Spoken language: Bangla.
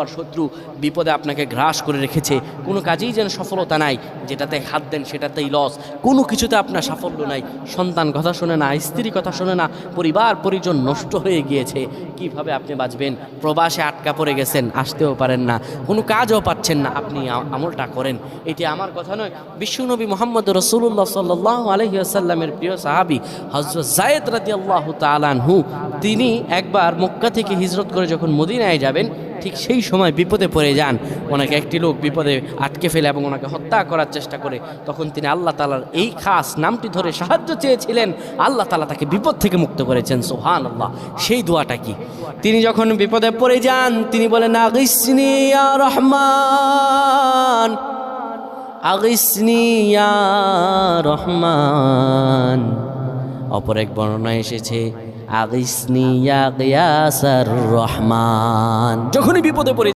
আর শত্রু বিপদে আপনাকে গ্রাস করে রেখেছে, কোনো কাজেই যেন সফলতা নাই, যেটাতে হাত দেন সেটাতেই লস, কোনো কিছুতে আপনার সাফল্য নাই, সন্তান কথা শোনে না, স্ত্রী কথা শোনে না, পরিবার পরিজন নষ্ট হয়ে গিয়েছে, কিভাবে আপনি বাঁচবেন? প্রবাসে আটকা পড়ে গেছেন, আসতেও পারেন না, কোনো কাজও পাচ্ছেন না, আপনি আমলটা করেন। এটি আমার কথা নয়, বিশ্বনবী মুহাম্মদ রাসূলুল্লাহ সাল্লাল্লাহু আলাইহি ওয়াসাল্লামের প্রিয় সাহাবী হযরত যায়েদ রাদিয়াল্লাহু তাআলা আনহু, তিনি একবার মক্কা থেকে হিজরত করে যখন মদিনায় যাবেন, ঠিক সেই সময় বিপদে পড়ে যান। ওনাকে একটি লোক বিপদে আটকে ফেলে এবং ওনাকে হত্যা করার চেষ্টা করে। তখন তিনি আল্লাহ তাআলার এই খাস নামটি ধরে সাহায্য চেয়েছিলেন, আল্লাহ তাআলা তাকে বিপদ থেকে মুক্ত করেছেন। সুবহানাল্লাহ। সেই দোয়াটা কি? তিনি যখন বিপদে পড়ে যান, তিনি বলেন, আগিসনি ইয়া রহমান, আগিসনি ইয়া রহমান। অপর এক বর্ণনায় এসেছে, আগিসনি ইয়া গিয়াসার রহমান। যখনই বিপদে পড়ে